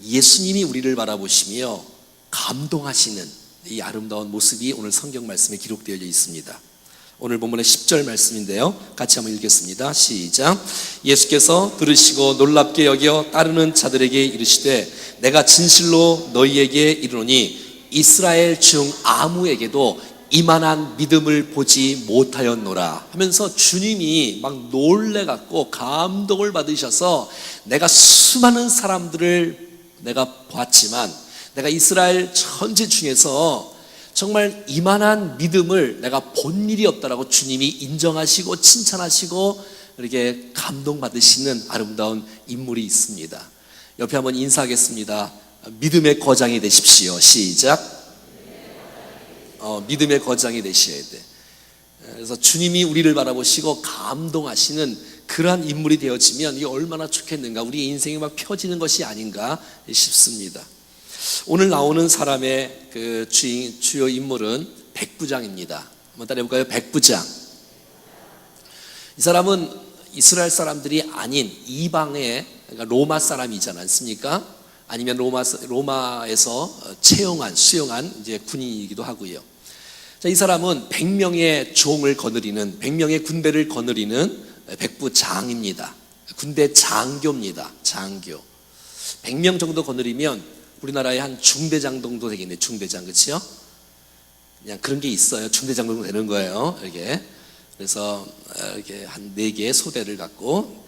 예수님이 우리를 바라보시며 감동하시는 이 아름다운 모습이 오늘 성경 말씀에 기록되어 있습니다. 오늘 본문의 10절 말씀인데요, 같이 한번 읽겠습니다. 시작. 예수께서 들으시고 놀랍게 여겨 따르는 자들에게 이르시되 내가 진실로 너희에게 이르노니 이스라엘 중 아무에게도 이만한 믿음을 보지 못하였노라 하면서 주님이 막 놀래갖고 감동을 받으셔서 내가 수많은 사람들을 내가 보았지만 내가 이스라엘 천지 중에서 정말 이만한 믿음을 내가 본 일이 없다라고 주님이 인정하시고 칭찬하시고 이렇게 감동받으시는 아름다운 인물이 있습니다. 옆에 한번 인사하겠습니다. 믿음의 거장이 되십시오. 시작. 믿음의 거장이 되셔야 돼. 그래서 주님이 우리를 바라보시고 감동하시는 그러한 인물이 되어지면 이게 얼마나 좋겠는가, 우리 인생이 막 펴지는 것이 아닌가 싶습니다. 오늘 나오는 사람의 그 주요 인물은 백부장입니다. 한번 따라해볼까요? 백부장. 이 사람은 이스라엘 사람들이 아닌 이방의, 그러니까 로마 사람이지 않습니까? 아니면 로마에서 수용한 이제 군인이기도 하고요. 자, 이 사람은 100명의 종을 거느리는, 100명의 군대를 거느리는 백부장입니다. 군대 장교입니다. 장교. 100명 정도 거느리면 우리나라의 한 중대장 정도 되겠네. 중대장, 그렇죠? 그냥 그런 게 있어요. 중대장 정도 되는 거예요. 이렇게. 그래서 이렇게 한 4개의 소대를 갖고.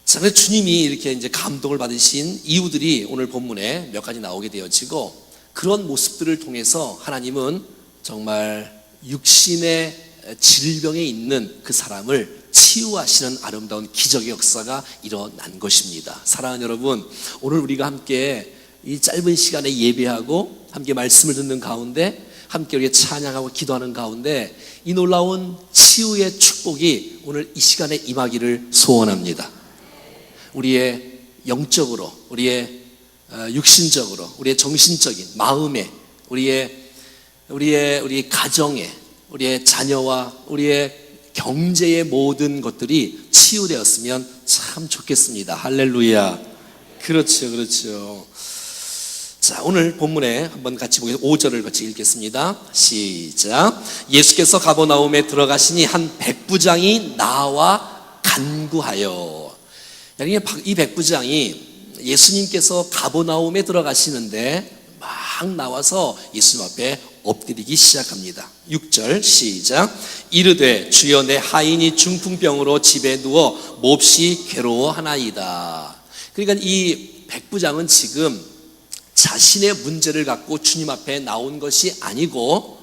자, 그래서 주님이 이렇게 이제 감동을 받으신 이유들이 오늘 본문에 몇 가지 나오게 되어지고, 그런 모습들을 통해서 하나님은 정말 육신의 질병에 있는 그 사람을 치유하시는 아름다운 기적의 역사가 일어난 것입니다. 사랑하는 여러분, 오늘 우리가 함께 이 짧은 시간에 예배하고 함께 말씀을 듣는 가운데, 함께 우리가 찬양하고 기도하는 가운데 이 놀라운 치유의 축복이 오늘 이 시간에 임하기를 소원합니다. 우리의 영적으로, 우리의 육신적으로, 우리의 정신적인 마음에, 우리 가정에, 우리의 자녀와 우리의 경제의 모든 것들이 치유되었으면 참 좋겠습니다. 할렐루야. 그렇죠. 자, 오늘 본문에 한번 같이 보겠습니다. 5절을 같이 읽겠습니다. 시작. 예수께서 가버나움에 들어가시니 한 백부장이 나와 간구하여. 이 백부장이 예수님께서 가버나움에 들어가시는데 막 나와서 예수님 앞에 엎드리기 시작합니다. 6절 시작. 이르되 주여 내 하인이 중풍병으로 집에 누워 몹시 괴로워하나이다. 그러니까 이 백부장은 지금 자신의 문제를 갖고 주님 앞에 나온 것이 아니고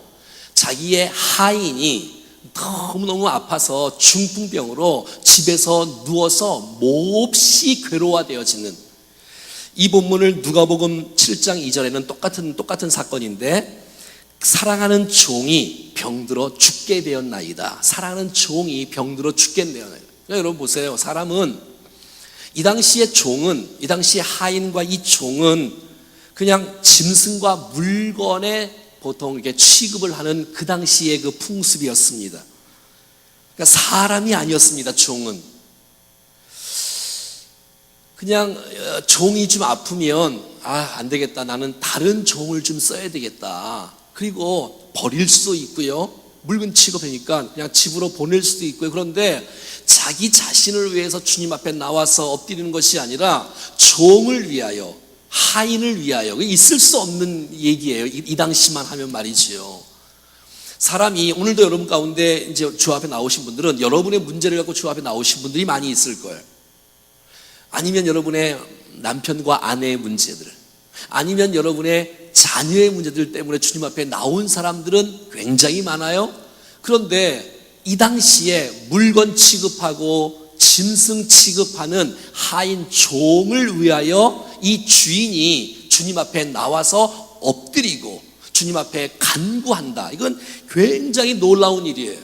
자기의 하인이 너무너무 아파서 중풍병으로 집에서 누워서 몹시 괴로워되어지는, 이 본문을 누가복음 7장 2절에는 똑같은 사건인데, 사랑하는 종이 병들어 죽게 되었나이다. 사랑하는 종이 병들어 죽게 되었나이다. 여러분 보세요. 사람은 이 당시의 종은, 이 당시의 하인과 이 종은 그냥 짐승과 물건에 보통 이렇게 취급을 하는 그 당시의 그 풍습이었습니다. 그러니까 사람이 아니었습니다. 종은 그냥 종이 좀 아프면 안 되겠다, 나는 다른 종을 좀 써야 되겠다. 그리고 버릴 수도 있고요, 물건 취급하니까 그냥 집으로 보낼 수도 있고요. 그런데 자기 자신을 위해서 주님 앞에 나와서 엎드리는 것이 아니라 종을 위하여, 하인을 위하여. 있을 수 없는 얘기예요. 이 당시만 하면 말이지요. 사람이, 오늘도 여러분 가운데 이제 주 앞에 나오신 분들은 여러분의 문제를 갖고 주 앞에 나오신 분들이 많이 있을 거예요. 아니면 여러분의 남편과 아내의 문제들, 아니면 여러분의 자녀의 문제들 때문에 주님 앞에 나온 사람들은 굉장히 많아요. 그런데 이 당시에 물건 취급하고 짐승 취급하는 하인 종을 위하여 이 주인이 주님 앞에 나와서 엎드리고 주님 앞에 간구한다. 이건 굉장히 놀라운 일이에요.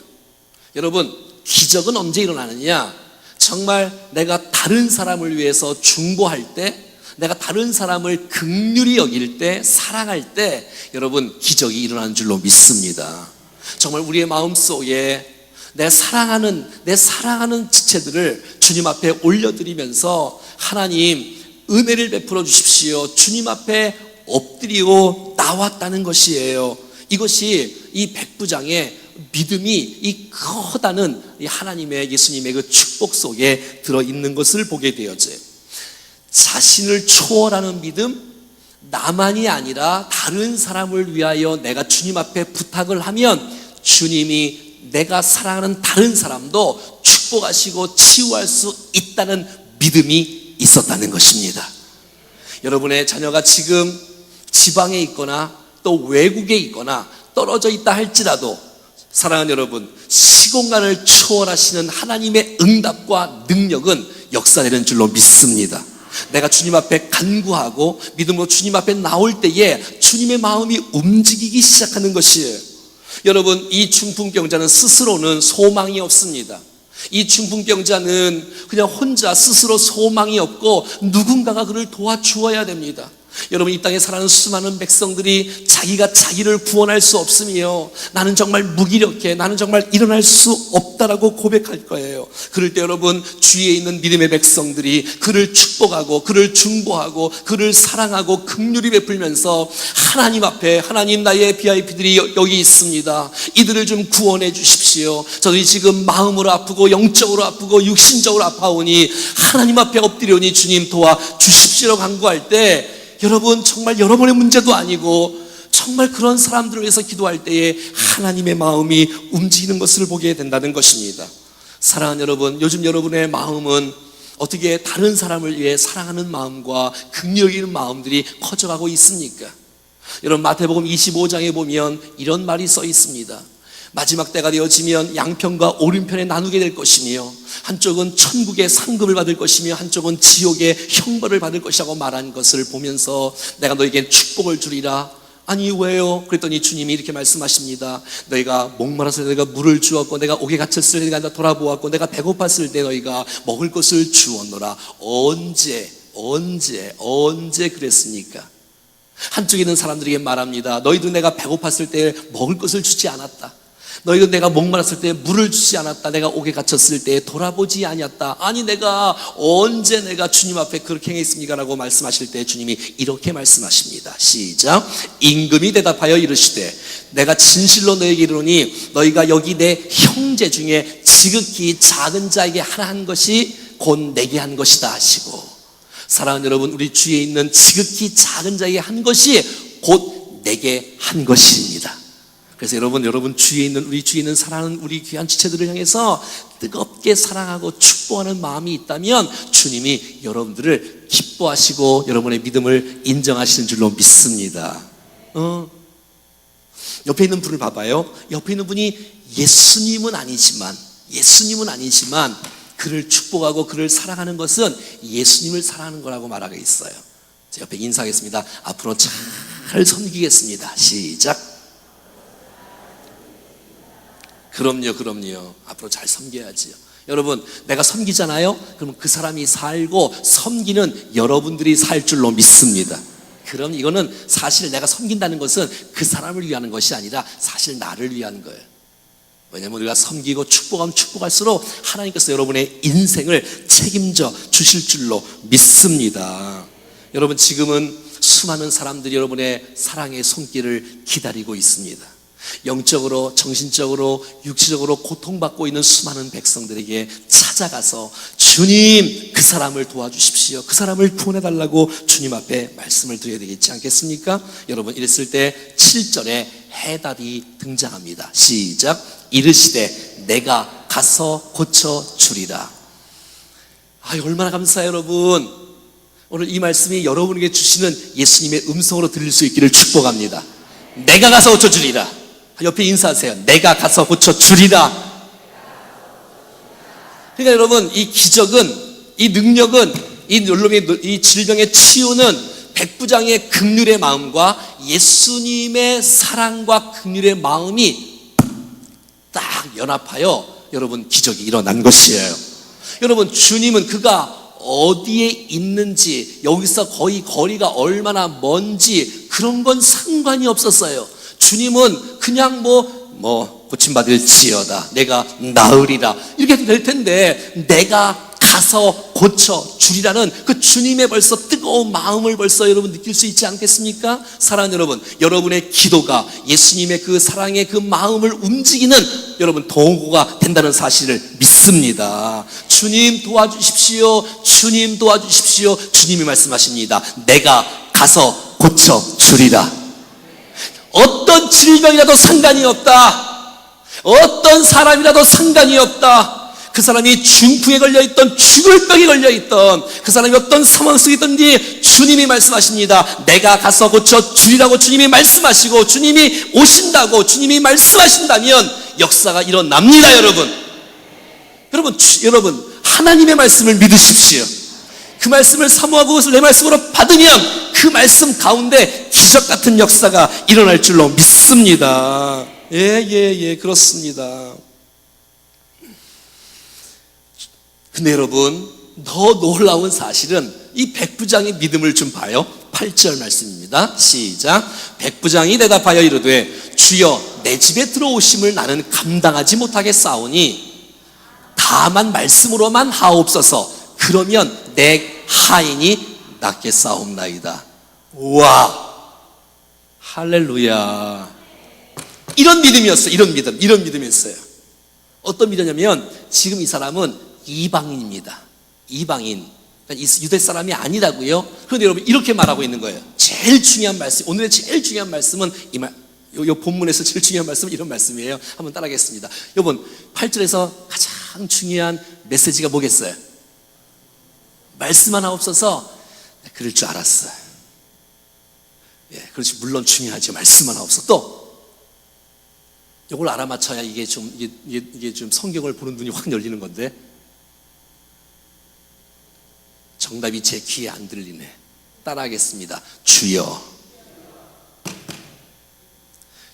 여러분, 기적은 언제 일어나느냐? 정말 내가 다른 사람을 위해서 중보할 때, 내가 다른 사람을 긍휼히 여길 때, 사랑할 때 여러분 기적이 일어나는 줄로 믿습니다. 정말 우리의 마음속에 내 사랑하는 지체들을 주님 앞에 올려드리면서 하나님, 은혜를 베풀어 주십시오. 주님 앞에 엎드리고 나왔다는 것이에요. 이것이 이 백부장의 믿음이 이 커다는 하나님의 예수님의 그 축복 속에 들어있는 것을 보게 되어져요. 자신을 초월하는 믿음, 나만이 아니라 다른 사람을 위하여 내가 주님 앞에 부탁을 하면 주님이 내가 사랑하는 다른 사람도 축복하시고 치유할 수 있다는 믿음이 있었다는 것입니다. 여러분의 자녀가 지금 지방에 있거나 또 외국에 있거나 떨어져 있다 할지라도 사랑하는 여러분, 시공간을 초월하시는 하나님의 응답과 능력은 역사되는 줄로 믿습니다. 내가 주님 앞에 간구하고 믿음으로 주님 앞에 나올 때에 주님의 마음이 움직이기 시작하는 것이에요. 여러분, 이 중풍병자는 스스로는 소망이 없습니다. 이 중풍병자는 그냥 혼자 스스로 소망이 없고 누군가가 그를 도와주어야 됩니다. 여러분, 이 땅에 살아가는 수많은 백성들이 자기가 자기를 구원할 수 없으며 나는 정말 무기력해, 나는 정말 일어날 수 없다라고 고백할 거예요. 그럴 때 여러분, 주위에 있는 믿음의 백성들이 그를 축복하고 그를 중보하고 그를 사랑하고 긍휼히 베풀면서 하나님 앞에, 하나님, 나의 VIP들이 여기 있습니다, 이들을 좀 구원해 주십시오. 저들이 지금 마음으로 아프고 영적으로 아프고 육신적으로 아파오니 하나님 앞에 엎드려니 주님 도와 주십시오라고 간구할 때 여러분, 정말 여러분의 문제도 아니고 정말 그런 사람들을 위해서 기도할 때에 하나님의 마음이 움직이는 것을 보게 된다는 것입니다. 사랑하는 여러분, 요즘 여러분의 마음은 어떻게 다른 사람을 위해 사랑하는 마음과 긍휼히 여기는 마음들이 커져가고 있습니까? 여러분, 마태복음 25장에 보면 이런 말이 써 있습니다. 마지막 때가 되어지면 양편과 오른편에 나누게 될 것이며 한쪽은 천국의 상급을 받을 것이며 한쪽은 지옥의 형벌을 받을 것이라고 말한 것을 보면서 내가 너에게 축복을 주리라. 아니 왜요? 그랬더니 주님이 이렇게 말씀하십니다. 너희가 목마라서 내가 물을 주었고 내가 옥에 갇혔을 때 내가 돌아보았고 내가 배고팠을 때 너희가 먹을 것을 주었노라. 언제 그랬습니까? 한쪽에 있는 사람들에게 말합니다. 너희도 내가 배고팠을 때 먹을 것을 주지 않았다. 너희도 내가 목말랐을 때 물을 주지 않았다. 내가 옥에 갇혔을 때 돌아보지 아니었다. 아니 내가 언제 내가 주님 앞에 그렇게 행했습니까? 라고 말씀하실 때 주님이 이렇게 말씀하십니다. 시작. 임금이 대답하여 이르시되 내가 진실로 너에게 이르노니 너희가 여기 내 형제 중에 지극히 작은 자에게 하나 한 것이 곧 내게 한 것이다 하시고, 사랑하는 여러분, 우리 주위에 있는 지극히 작은 자에게 한 것이 곧 내게 한 것입니다. 그래서 여러분 주위에 있는, 우리 주위에 있는 사랑하는 우리 귀한 지체들을 향해서 뜨겁게 사랑하고 축복하는 마음이 있다면 주님이 여러분들을 기뻐하시고 여러분의 믿음을 인정하시는 줄로 믿습니다. 옆에 있는 분을 봐봐요. 옆에 있는 분이 예수님은 아니지만 그를 축복하고 그를 사랑하는 것은 예수님을 사랑하는 거라고 말하고 있어요. 제 옆에 인사하겠습니다. 앞으로 잘 섬기겠습니다. 시작. 그럼요. 앞으로 잘 섬겨야지요. 여러분, 내가 섬기잖아요? 그러면 그 사람이 살고 섬기는 여러분들이 살 줄로 믿습니다. 그럼 이거는 사실 내가 섬긴다는 것은 그 사람을 위한 것이 아니라 사실 나를 위한 거예요. 왜냐하면 우리가 섬기고 축복하면 축복할수록 하나님께서 여러분의 인생을 책임져 주실 줄로 믿습니다. 여러분, 지금은 수많은 사람들이 여러분의 사랑의 손길을 기다리고 있습니다. 영적으로, 정신적으로, 육체적으로 고통받고 있는 수많은 백성들에게 찾아가서 주님, 그 사람을 도와주십시오, 그 사람을 구원해달라고 주님 앞에 말씀을 드려야 되겠지 않겠습니까? 여러분, 이랬을 때 7절에 해답이 등장합니다. 시작. 이르시되 내가 가서 고쳐주리라. 얼마나 감사해요. 여러분, 오늘 이 말씀이 여러분에게 주시는 예수님의 음성으로 들릴 수 있기를 축복합니다. 내가 가서 고쳐주리라. 옆에 인사하세요. 내가 가서 고쳐주리라. 그러니까 여러분, 이 기적은, 이 능력은, 이 질병의 치유는 백부장의 긍휼의 마음과 예수님의 사랑과 긍휼의 마음이 딱 연합하여 여러분 기적이 일어난 것이에요. 여러분, 주님은 그가 어디에 있는지, 여기서 거의 거리가 얼마나 먼지, 그런 건 상관이 없었어요. 주님은 그냥 고침받을지어다, 내가 나으리라, 이렇게 해도 될 텐데 내가 가서 고쳐 주리라는 그 주님의 벌써 뜨거운 마음을 벌써 여러분 느낄 수 있지 않겠습니까? 사랑하는 여러분, 여러분의 기도가 예수님의 그 사랑의 그 마음을 움직이는 여러분 도구가 된다는 사실을 믿습니다. 주님 도와주십시오. 주님 도와주십시오. 주님이 말씀하십니다. 내가 가서 고쳐 주리라. 어떤 질병이라도 상관이 없다. 어떤 사람이라도 상관이 없다. 그 사람이 중풍에 걸려있던, 죽을 병에 걸려있던, 그 사람이 어떤 상황 속에 있든지 주님이 말씀하십니다. 내가 가서 고쳐 주리라고 주님이 말씀하시고 주님이 오신다고 주님이 말씀하신다면 역사가 일어납니다. 여러분 하나님의 말씀을 믿으십시오. 그 말씀을 사모하고 그것을 내 말씀으로 받으면 그 말씀 가운데 기적 같은 역사가 일어날 줄로 믿습니다. 그렇습니다. 근데 여러분, 더 놀라운 사실은 이 백부장의 믿음을 좀 봐요. 8절 말씀입니다. 시작. 백부장이 대답하여 이르되 주여 내 집에 들어오심을 나는 감당하지 못하겠사오니 다만 말씀으로만 하옵소서. 그러면 내 하인이 낫겠사옵나이다. 우와, 할렐루야. 이런 믿음이었어요. 이런 믿음이었어요. 어떤 믿음이냐면 지금 이 사람은 이방인입니다. 이방인. 그러니까 유대 사람이 아니라고요. 그런데 여러분 이렇게 말하고 있는 거예요. 제일 중요한 말씀, 오늘의 제일 중요한 말씀은 요 본문에서 제일 중요한 말씀은 이런 말씀이에요. 한번 따라하겠습니다. 여러분 8절에서 가장 중요한 메시지가 뭐겠어요? 말씀 하나 없어서 그럴 줄 알았어요. 그렇지, 물론 중요하죠. 말씀 하나 없어. 또 이걸 알아맞혀야 이게 좀 성경을 보는 눈이 확 열리는 건데 정답이 제 귀에 안 들리네. 따라하겠습니다. 주여.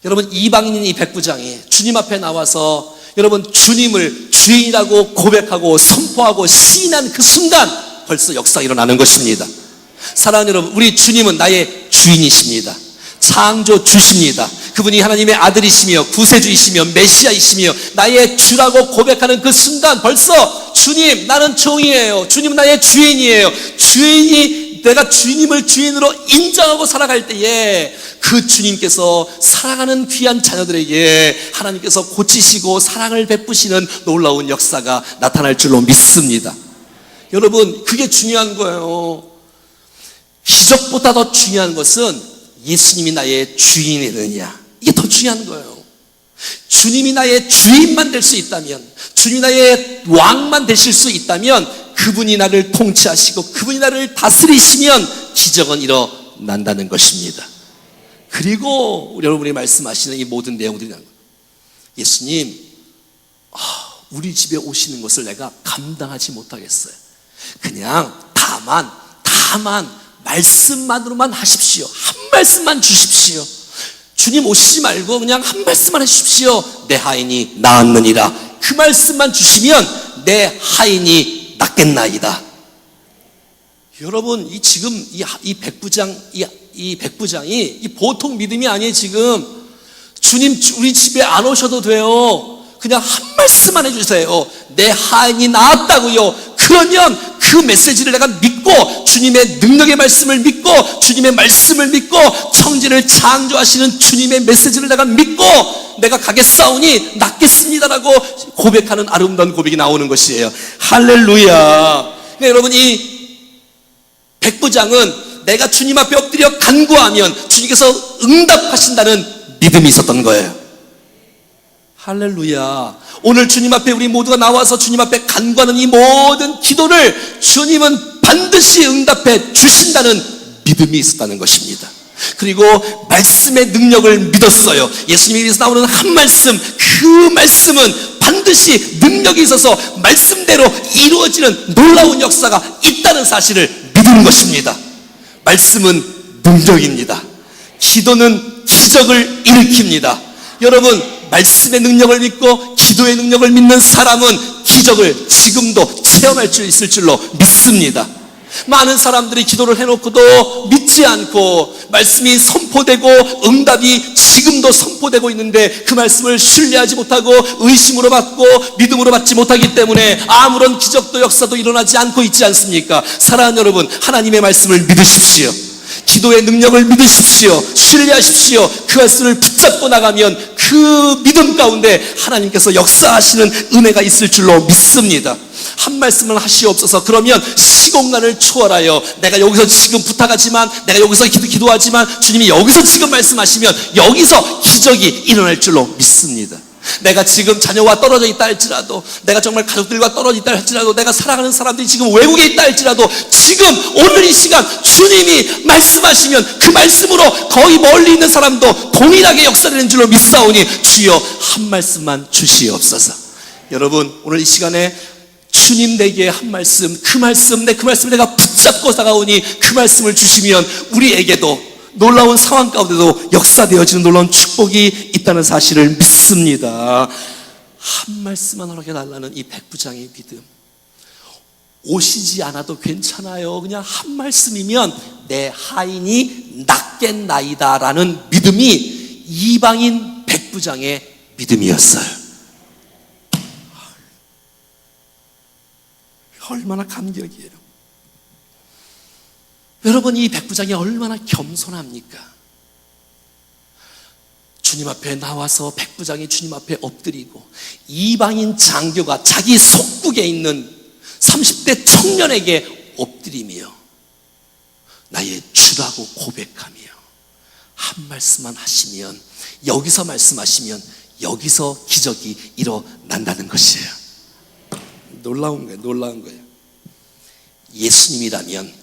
여러분 이방인인 이 백부장이 주님 앞에 나와서 여러분 주님을 주인이라고 고백하고 선포하고 시인한 그 순간 벌써 역사가 일어나는 것입니다. 사랑하는 여러분, 우리 주님은 나의 주인이십니다. 창조주십니다. 그분이 하나님의 아들이시며 구세주이시며 메시아이시며 나의 주라고 고백하는 그 순간 벌써 주님 나는 종이에요. 주님 나의 주인이에요. 내가 주님을 주인으로 인정하고 살아갈 때에 그 주님께서 사랑하는 귀한 자녀들에게 하나님께서 고치시고 사랑을 베푸시는 놀라운 역사가 나타날 줄로 믿습니다. 여러분 그게 중요한 거예요. 기적보다 더 중요한 것은 예수님이 나의 주인이 되느냐, 이게 더 중요한 거예요. 주님이 나의 주인만 될 수 있다면, 주님이 나의 왕만 되실 수 있다면 그분이 나를 통치하시고 그분이 나를 다스리시면 기적은 일어난다는 것입니다. 그리고 여러분이 말씀하시는 이 모든 내용들이 예수님 우리 집에 오시는 것을 내가 감당하지 못하겠어요. 그냥 다만 말씀만으로만 하십시오. 한 말씀만 주십시오. 주님 오시지 말고 그냥 한 말씀만 해주십시오. 내 하인이 나았느니라. 그 말씀만 주시면 내 하인이 낫겠나이다. 여러분 지금 이 백부장이 이 보통 믿음이 아니에요. 지금 주님 우리 집에 안 오셔도 돼요. 그냥 한 말씀만 해주세요. 내 하인이 나았다고요. 그러면 그 메시지를 내가 믿고 주님의 능력의 말씀을 믿고 주님의 말씀을 믿고 천지를 창조하시는 주님의 메시지를 내가 믿고 내가 가겠사오니 낫겠습니다라고 고백하는 아름다운 고백이 나오는 것이에요. 할렐루야. 그러니까 여러분 이 백부장은 내가 주님 앞에 엎드려 간구하면 주님께서 응답하신다는 믿음이 있었던 거예요. 할렐루야. 오늘 주님 앞에 우리 모두가 나와서 주님 앞에 간구하는 이 모든 기도를 주님은 반드시 응답해 주신다는 믿음이 있었다는 것입니다. 그리고 말씀의 능력을 믿었어요. 예수님에 대해서 나오는 한 말씀, 그 말씀은 반드시 능력이 있어서 말씀대로 이루어지는 놀라운 역사가 있다는 사실을 믿는 것입니다. 말씀은 능력입니다. 기도는 기적을 일으킵니다. 여러분 말씀의 능력을 믿고 기도의 능력을 믿는 사람은 기적을 지금도 체험할 수 있을 줄로 믿습니다. 많은 사람들이 기도를 해놓고도 믿지 않고 말씀이 선포되고 응답이 지금 지금도 선포되고 있는데 그 말씀을 신뢰하지 못하고 의심으로 받고 믿음으로 받지 못하기 때문에 아무런 기적도 역사도 일어나지 않고 있지 않습니까? 사랑하는 여러분, 하나님의 말씀을 믿으십시오. 기도의 능력을 믿으십시오. 신뢰하십시오. 그 말씀을 붙잡고 나가면 그 믿음 가운데 하나님께서 역사하시는 은혜가 있을 줄로 믿습니다. 한 말씀을 하시옵소서. 그러면 시공간을 초월하여 내가 여기서 지금 부탁하지만, 내가 여기서 기도하지만 주님이 여기서 지금 말씀하시면 여기서 기적이 일어날 줄로 믿습니다. 내가 지금 자녀와 떨어져 있다 할지라도, 내가 정말 가족들과 떨어져 있다 할지라도, 내가 사랑하는 사람들이 지금 외국에 있다 할지라도 지금 오늘 이 시간 주님이 말씀하시면 그 말씀으로 거의 멀리 있는 사람도 동일하게 역사되는 줄로 믿사오니 주여 한 말씀만 주시옵소서. 여러분, 오늘 이 시간에 주님 내게 한 말씀, 그 말씀을 내가 붙잡고 다가오니 그 말씀을 주시면 우리에게도 놀라운 상황 가운데도 역사되어지는 놀라운 축복이 있다는 사실을 믿습니다. 한 말씀만 허락해달라는 이 백부장의 믿음. 오시지 않아도 괜찮아요. 그냥 한 말씀이면 내 하인이 낫겠나이다 라는 믿음이 이방인 백부장의 믿음이었어요. 얼마나 감격이에요. 여러분, 이 백부장이 얼마나 겸손합니까? 주님 앞에 나와서 백부장이 주님 앞에 엎드리고 이방인 장교가 자기 속국에 있는 30대 청년에게 엎드리며 나의 주라고 고백하며 한 말씀만 하시면, 여기서 말씀하시면 여기서 기적이 일어난다는 것이에요. 놀라운 거예요. 예수님이라면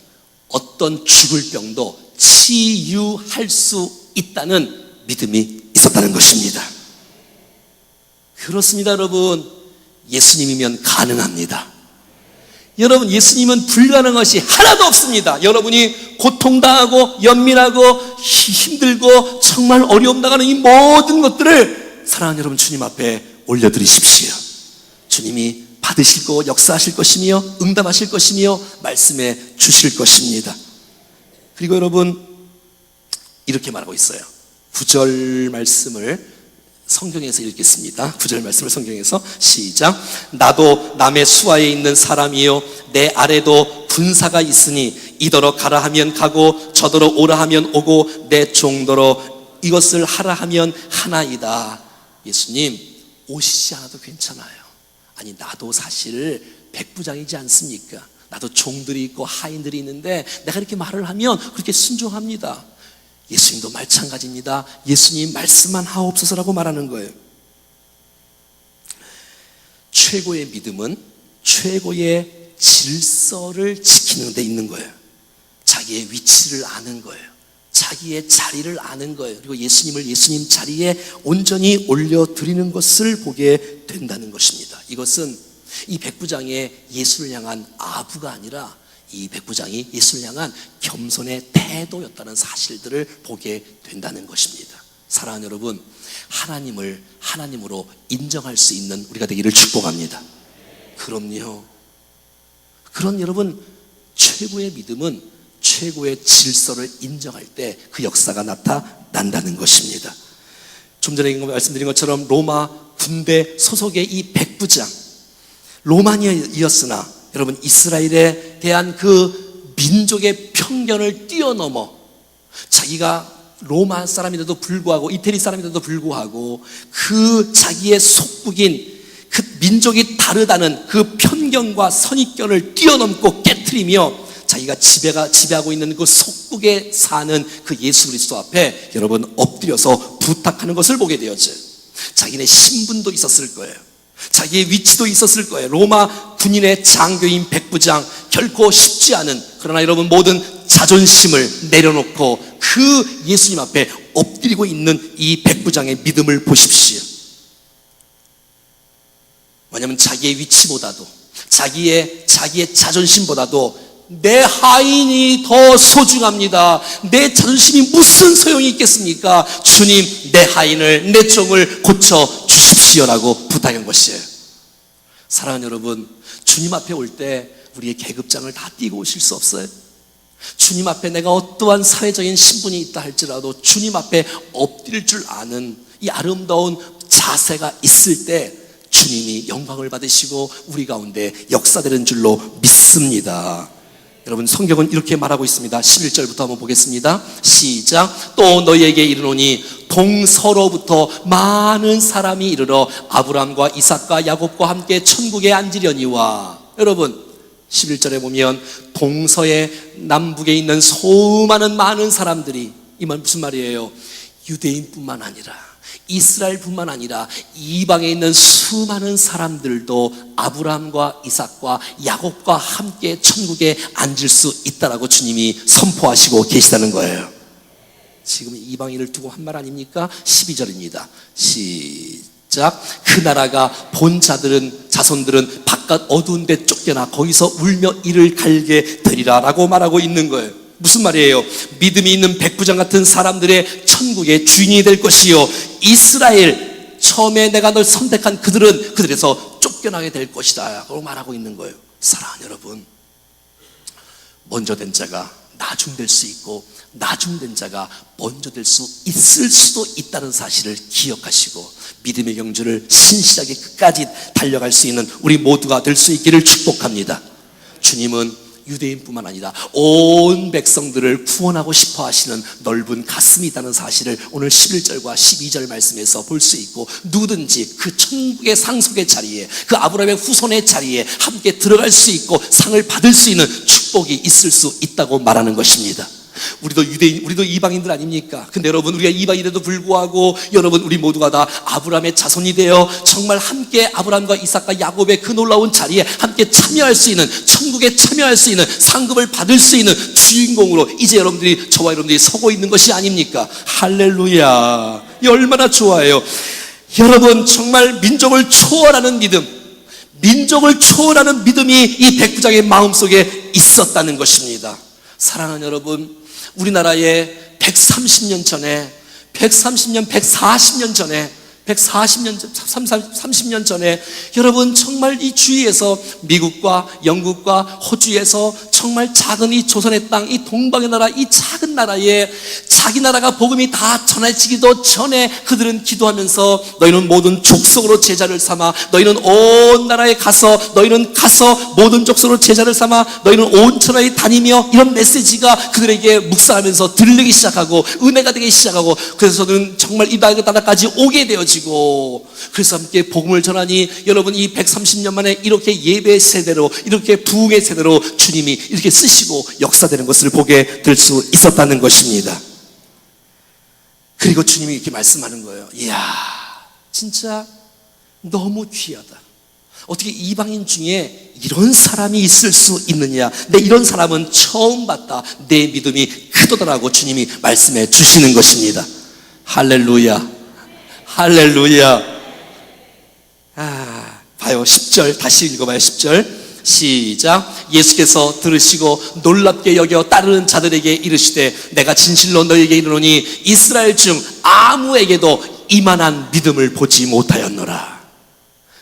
어떤 죽을 병도 치유할 수 있다는 믿음이 있었다는 것입니다. 그렇습니다, 여러분. 예수님이면 가능합니다. 여러분, 예수님은 불가능한 것이 하나도 없습니다. 여러분이 고통당하고 연민하고 힘들고 정말 어려움 당하는 이 모든 것들을 사랑하는 여러분 주님 앞에 올려드리십시오. 주님이 받으시고 역사하실 것이며 응답하실 것이며 말씀해 주실 것입니다. 그리고 여러분, 이렇게 말하고 있어요. 9절 말씀을 성경에서 읽겠습니다. 9절 말씀을 성경에서 시작. 나도 남의 수하에 있는 사람이요 내 아래도 군사가 있으니 이더러 가라 하면 가고 저더러 오라 하면 오고 내 종더러 이것을 하라 하면 하나이다. 예수님, 오시지 않아도 괜찮아요. 아니, 나도 사실 백부장이지 않습니까? 나도 종들이 있고 하인들이 있는데 내가 이렇게 말을 하면 그렇게 순종합니다. 예수님도 마찬가지입니다. 예수님 말씀만 하옵소서라고 말하는 거예요. 최고의 믿음은 최고의 질서를 지키는 데 있는 거예요. 자기의 위치를 아는 거예요. 자기의 자리를 아는 거예요. 그리고 예수님을 예수님 자리에 온전히 올려드리는 것을 보게 된다는 것입니다. 이것은 이 백부장의 예수를 향한 아부가 아니라 이 백부장이 예수를 향한 겸손의 태도였다는 사실들을 보게 된다는 것입니다. 사랑하는 여러분, 하나님을 하나님으로 인정할 수 있는 우리가 되기를 축복합니다. 그럼요. 그런 여러분, 최고의 믿음은 최고의 질서를 인정할 때 그 역사가 나타난다는 것입니다. 좀 전에 말씀드린 것처럼 로마 군대 소속의 이 백부장, 로마니아였으나 여러분, 이스라엘에 대한 그 민족의 편견을 뛰어넘어 자기가 로마 사람인데도 불구하고, 이태리 사람인데도 불구하고 그 자기의 속국인 그 민족이 다르다는 그 편견과 선입견을 뛰어넘고 깨트리며 자기가 지배하고 있는 그 속국에 사는 그 예수 그리스도 앞에 여러분 엎드려서 부탁하는 것을 보게 되었죠. 자기네 신분도 있었을 거예요. 자기의 위치도 있었을 거예요. 로마 군인의 장교인 백부장, 결코 쉽지 않은, 그러나 여러분 모든 자존심을 내려놓고 그 예수님 앞에 엎드리고 있는 이 백부장의 믿음을 보십시오. 왜냐하면 자기의 위치보다도 자기의 자존심보다도 내 하인이 더 소중합니다. 내 자존심이 무슨 소용이 있겠습니까? 주님, 내 하인을, 내 종을 고쳐 주십시오라고 부탁한 것이에요. 사랑하는 여러분, 주님 앞에 올 때 우리의 계급장을 다 띄고 오실 수 없어요? 주님 앞에 내가 어떠한 사회적인 신분이 있다 할지라도 주님 앞에 엎드릴 줄 아는 이 아름다운 자세가 있을 때 주님이 영광을 받으시고 우리 가운데 역사되는 줄로 믿습니다. 여러분, 성경은 이렇게 말하고 있습니다. 11절부터 한번 보겠습니다. 시작. 또 너희에게 이르노니 동서로부터 많은 사람이 이르러 아브람과 이삭과 야곱과 함께 천국에 앉으려니와. 여러분, 11절에 보면 동서의 남북에 있는 수많은 많은 사람들이, 이 말 무슨 말이에요? 유대인뿐만 아니라 이스라엘뿐만 아니라 이방에 있는 수많은 사람들도 아브라함과 이삭과 야곱과 함께 천국에 앉을 수 있다라고 주님이 선포하시고 계시다는 거예요. 지금 이방인을 두고 한 말 아닙니까? 12절입니다. 시작. 그 나라가 본 자손들은 바깥 어두운 데 쫓겨나 거기서 울며 이를 갈게 되리라 라고 말하고 있는 거예요. 무슨 말이에요? 믿음이 있는 백부장 같은 사람들의 천국의 주인이 될 것이요, 이스라엘 처음에 내가 널 선택한 그들에서 쫓겨나게 될 것이다 라고 말하고 있는 거예요. 사랑하는 여러분, 먼저 된 자가 나중될 수 있고 나중된 자가 먼저 될 수 있을 수도 있다는 사실을 기억하시고 믿음의 경주를 신실하게 끝까지 달려갈 수 있는 우리 모두가 될 수 있기를 축복합니다. 주님은 유대인뿐만 아니라 온 백성들을 구원하고 싶어 하시는 넓은 가슴이 있다는 사실을 오늘 11절과 12절 말씀에서 볼 수 있고, 누구든지 그 천국의 상속의 자리에, 그 아브라함의 후손의 자리에 함께 들어갈 수 있고 상을 받을 수 있는 축복이 있을 수 있다고 말하는 것입니다. 우리도 유대인, 우리도 이방인들 아닙니까? 근데 여러분, 우리가 이방인에도 불구하고 여러분, 우리 모두가 다 아브라함의 자손이 되어 정말 함께 아브라함과 이삭과 야곱의 그 놀라운 자리에 함께 참여할 수 있는, 천국에 참여할 수 있는, 상급을 받을 수 있는 주인공으로 이제 여러분들이, 저와 여러분들이 서고 있는 것이 아닙니까? 할렐루야. 이 얼마나 좋아요. 여러분, 정말 민족을 초월하는 믿음, 민족을 초월하는 믿음이 이 백부장의 마음속에 있었다는 것입니다. 사랑하는 여러분, 우리나라에 130년 전에, 140년 전에, 30년 전에 여러분, 정말 이 주위에서 미국과 영국과 호주에서 정말 작은 이 조선의 땅, 이 동방의 나라, 이 작은 나라에 자기 나라가 복음이 다 전해지기도 전에 그들은 기도하면서 너희는 모든 족속으로 제자를 삼아, 너희는 온 나라에 가서, 너희는 가서 모든 족속으로 제자를 삼아 너희는 온 천하에 다니며, 이런 메시지가 그들에게 묵상하면서 들리기 시작하고 은혜가 되기 시작하고, 그래서 저는 정말 이 나라까지 오게 되어지고, 그래서 함께 복음을 전하니 여러분, 이 130년 만에 이렇게 예배 세대로, 이렇게 부흥의 세대로 주님이 이렇게 쓰시고 역사되는 것을 보게 될 수 있었다는 것입니다. 그리고 주님이 이렇게 말씀하는 거예요. 이야, 진짜 너무 귀하다. 어떻게 이방인 중에 이런 사람이 있을 수 있느냐, 내 이런 사람은 처음 봤다, 내 믿음이 크도다라고 주님이 말씀해 주시는 것입니다. 할렐루야, 할렐루야. 봐요. 10절 다시 읽어봐요. 10절 시작. 예수께서 들으시고 놀랍게 여겨 따르는 자들에게 이르시되, 내가 진실로 너희에게 이르노니 이스라엘 중 아무에게도 이만한 믿음을 보지 못하였노라.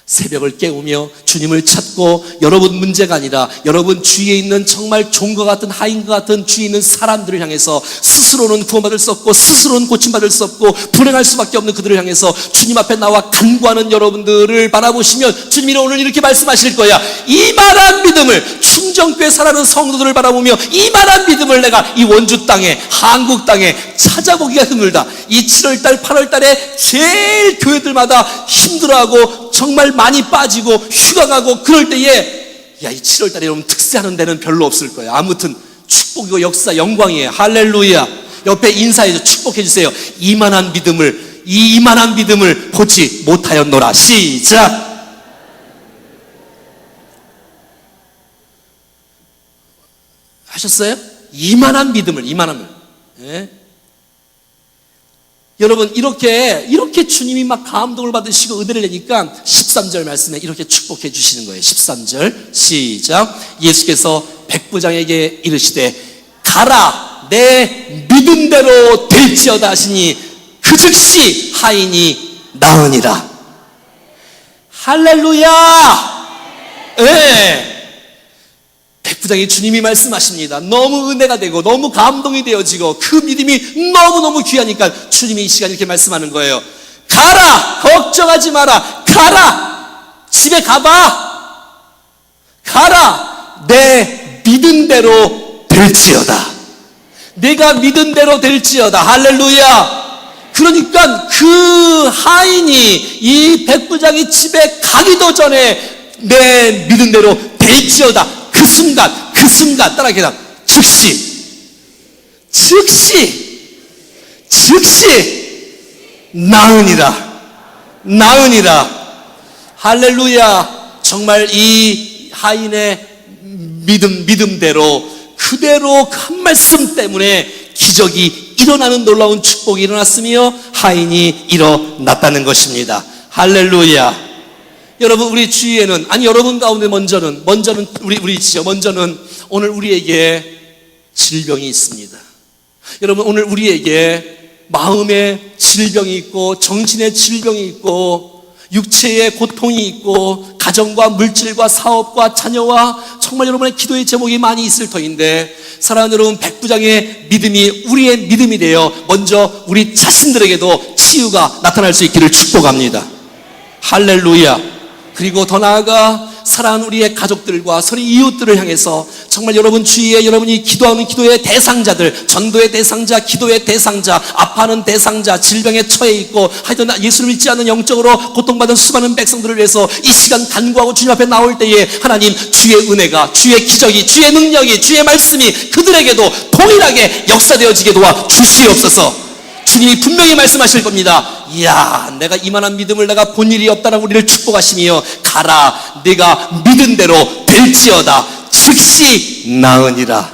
새벽을 깨우며 주님을 찾고, 여러분 문제가 아니라 여러분 주위에 있는 정말 종과 같은, 하인과 같은 주위에 있는 사람들을 향해서 스스로는 구원받을 수 없고 스스로는 고침받을 수 없고 불행할 수밖에 없는 그들을 향해서 주님 앞에 나와 간구하는 여러분들을 바라보시면 주님이 오늘 이렇게 말씀하실 거야. 이만한 믿음을, 충정교회 살아가는 성도들을 바라보며 이만한 믿음을 내가 이 원주 땅에, 한국 땅에 찾아보기가 힘들다. 이 7월달 8월달에 제일 교회들마다 힘들어하고 정말 많이 빠지고 휴가 가고 그럴 때에, 야, 이 7월달에 여러분 특세하는 데는 별로 없을 거예요. 아무튼 축복이고 역사, 영광이에요. 할렐루야. 옆에 인사해서 축복해 주세요. 이만한 믿음을 보지 못하였노라. 시작. 하셨어요? 이만한 믿음을. 예? 여러분, 이렇게 주님이 막 감동을 받으시고 은혜를 내니까 13절 말씀에 이렇게 축복해 주시는 거예요. 13절 시작. 예수께서 백부장에게 이르시되, 가라, 내 믿음대로 될지어다 하시니 그 즉시 하인이 나으니라. 할렐루야. 예. 백부장이 주님이 말씀하십니다. 너무 은혜가 되고 너무 감동이 되어지고 그 믿음이 너무너무 귀하니까 주님이 이 시간 이렇게 말씀하는 거예요. 가라! 걱정하지 마라! 가라! 집에 가봐! 가라! 내 믿은 대로 될지어다. 내가 믿은 대로 될지어다. 할렐루야. 그러니까 그 하인이 이 백부장이 집에 가기도 전에 내 믿은 대로 될지어다. 그 순간 따라 계단 즉시 나으니라. 할렐루야. 정말 이 하인의 믿음대로 그대로 한 말씀 때문에 기적이 일어나는 놀라운 축복이 일어났으며 하인이 일어났다는 것입니다. 할렐루야. 여러분, 우리 주위에는, 아니 여러분 가운데 먼저는 우리지요. 먼저는 오늘 우리에게 질병이 있습니다. 여러분, 오늘 우리에게 마음의 질병이 있고 정신의 질병이 있고 육체의 고통이 있고 가정과 물질과 사업과 자녀와 정말 여러분의 기도의 제목이 많이 있을 터인데, 사랑하는 여러분, 백부장의 믿음이 우리의 믿음이 되어 먼저 우리 자신들에게도 치유가 나타날 수 있기를 축복합니다. 할렐루야. 그리고 더 나아가 사랑하는 우리의 가족들과 서로 이웃들을 향해서 정말 여러분 주위에 여러분이 기도하는 기도의 대상자들, 전도의 대상자, 기도의 대상자, 아파하는 대상자, 질병에 처해 있고 하여튼 예수를 믿지 않는 영적으로 고통받은 수많은 백성들을 위해서 이 시간 간구하고 주님 앞에 나올 때에 하나님 주의 은혜가, 주의 기적이, 주의 능력이, 주의 말씀이 그들에게도 동일하게 역사되어지게 도와 주시옵소서. 주님이 분명히 말씀하실 겁니다. 이야, 내가 이만한 믿음을 내가 본 일이 없다라고 우리를 축복하시며 가라, 네가 믿은 대로 될지어다. 즉시 나으니라.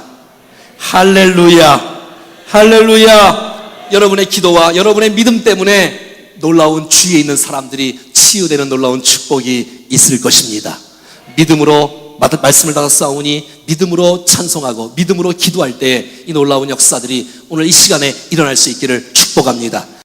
할렐루야. 할렐루야. 여러분의 기도와 여러분의 믿음 때문에 놀라운 주위에 있는 사람들이 치유되는 놀라운 축복이 있을 것입니다. 믿음으로 말씀을 받아 싸우니 믿음으로 찬송하고 믿음으로 기도할 때 이 놀라운 역사들이 오늘 이 시간에 일어날 수 있기를 축복합니다.